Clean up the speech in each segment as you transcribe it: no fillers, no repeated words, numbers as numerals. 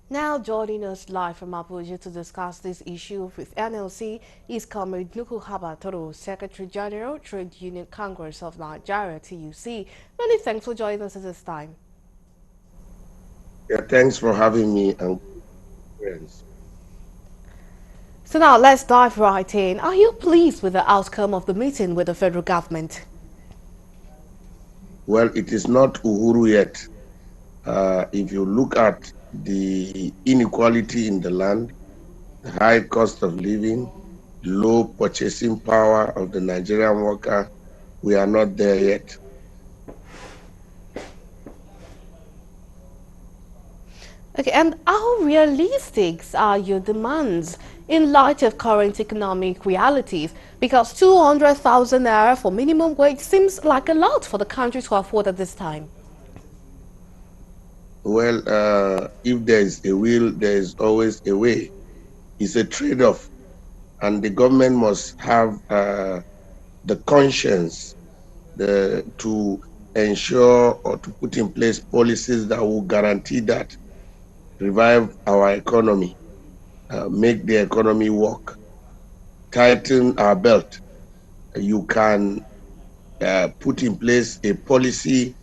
Now joining us live from Abuja to discuss this issue with NLC is Comrade Nuhu Toro, Secretary General, Trade Union Congress of Nigeria, TUC. Many thanks for joining us at this time. Yeah, thanks for having me and friends. So now let's dive right in. Are you pleased with the outcome of the meeting with the federal government? Well, it is not Uhuru yet. If you look at the inequality in the land, the high cost of living, low purchasing power of the Nigerian worker, we are not there yet. Okay, and how realistic are your demands in light of current economic realities? Because 200,000 naira for minimum wage seems like a lot for the country to afford at this time. Well, if there is a will, there is always a way. It's a trade-off, and the government must have the conscience to ensure or to put in place policies that will guarantee that, revive our economy, make the economy work, tighten our belt. You can put in place a policy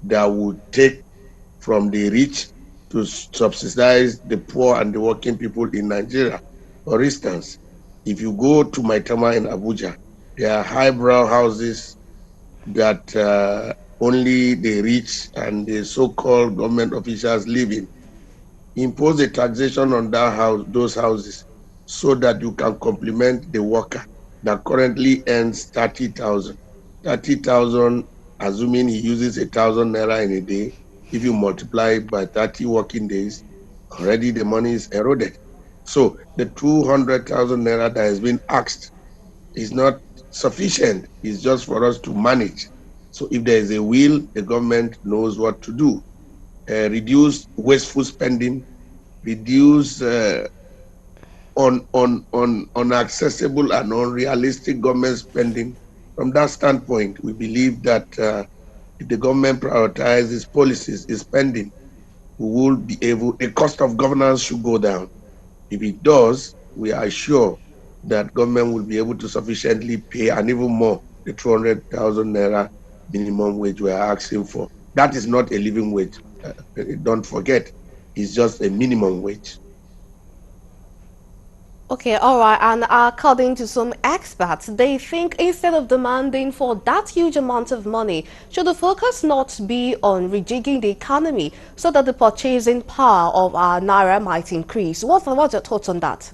that would take from the rich to subsidize the poor and the working people in Nigeria. For instance, if you go to Maitama in Abuja, there are highbrow houses that only the rich and the so-called government officials live in. Impose a taxation on that house, those houses, so that you can complement the worker that currently earns 30,000. 30,000, assuming he uses 1,000 naira in a day, if you multiply it by 30 working days, already the money is eroded. So the 200,000 naira that has been asked is not sufficient. It's just for us to manage. So if there is a will, the government knows what to do. Reduce wasteful spending, reduce unaccessible and unrealistic government spending. From that standpoint, we believe that if the government prioritizes policies, its spending, we will be able, the cost of governance should go down. If it does, we are sure that government will be able to sufficiently pay and even more the 200,000 naira minimum wage we are asking for. That is not a living wage. Don't forget, it's just a minimum wage. Okay, all right. And according to some experts, they think instead of demanding for that huge amount of money, should the focus not be on rejigging the economy so that the purchasing power of our naira might increase? What's your thoughts on that?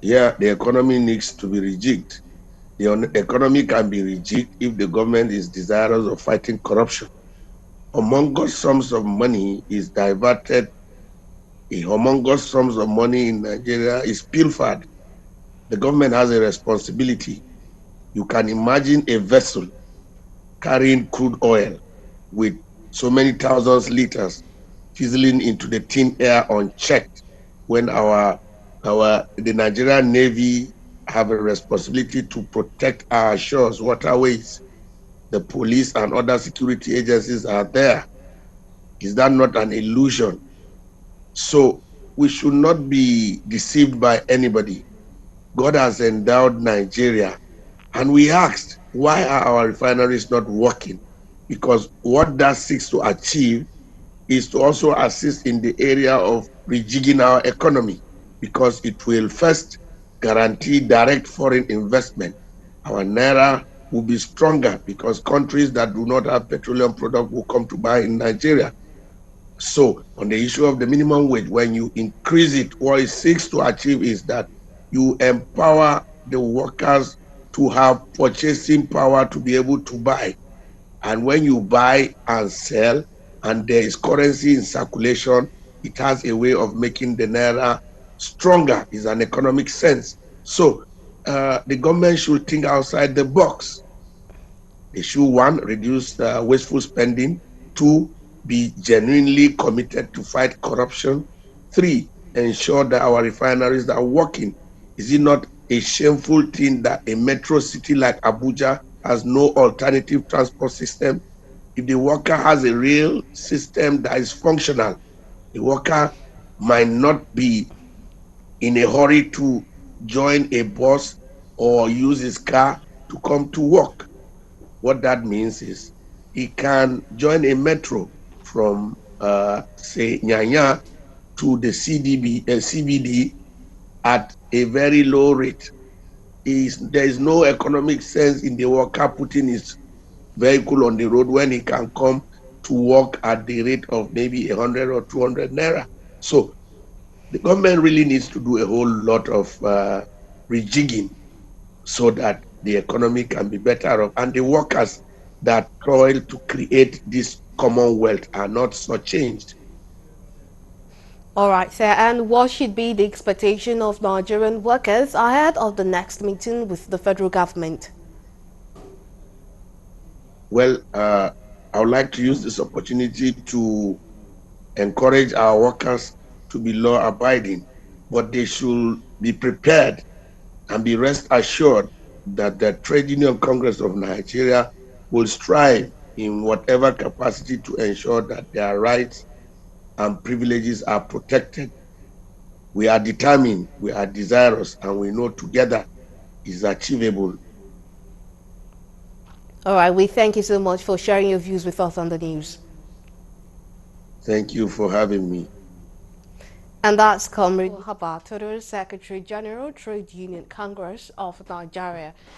Yeah, the economy needs to be rejigged. The economy can be rejigged if the government is desirous of fighting corruption. Humongous sums of money is diverted. A humongous sums of money in Nigeria is pilfered. The government has a responsibility. You can imagine a vessel carrying crude oil with so many thousands liters fizzling into the thin air unchecked when the Nigerian Navy have a responsibility to protect our shores, waterways. The police and other security agencies are there. Is that not an illusion? So we should not be deceived by anybody. God has endowed Nigeria, and we asked, why are our refineries not working? Because what that seeks to achieve is to also assist in the area of rejigging our economy, because it will first guarantee direct foreign investment. Our naira will be stronger because countries that do not have petroleum product will come to buy in Nigeria. So on the issue of the minimum wage, when you increase it, what it seeks to achieve is that you empower the workers to have purchasing power to be able to buy. And when you buy and sell, and there is currency in circulation, it has a way of making the naira stronger. Is an economic sense. So the government should think outside the box. They should, one, reduce wasteful spending. Two, be genuinely committed to fight corruption. Three, ensure that our refineries are working. Is it not a shameful thing that a metro city like Abuja has no alternative transport system? If the worker has a real system that is functional, The worker might not be in a hurry to join a bus or use his car to come to work. What that means is he can join a metro from, say, Nyanya to the CBD at a very low rate. There is no economic sense in the worker putting his vehicle on the road when he can come to work at the rate of maybe 100 or 200 naira. So the government really needs to do a whole lot of rejigging so that the economy can be better off and the workers that toil to create this commonwealth are not shortchanged. All right, sir. And what should be the expectation of Nigerian workers ahead of the next meeting with the federal government? Well, I would like to use this opportunity to encourage our workers to be law abiding, but they should be prepared and be rest assured that the Trade Union Congress of Nigeria will strive in whatever capacity to ensure that their rights and privileges are protected. We are determined, we are desirous, and we know together is achievable. All right, we thank you so much for sharing your views with us on the news. Thank you for having me. And that's Comrade Abba, Toro, Secretary General, Trade Union Congress of Nigeria.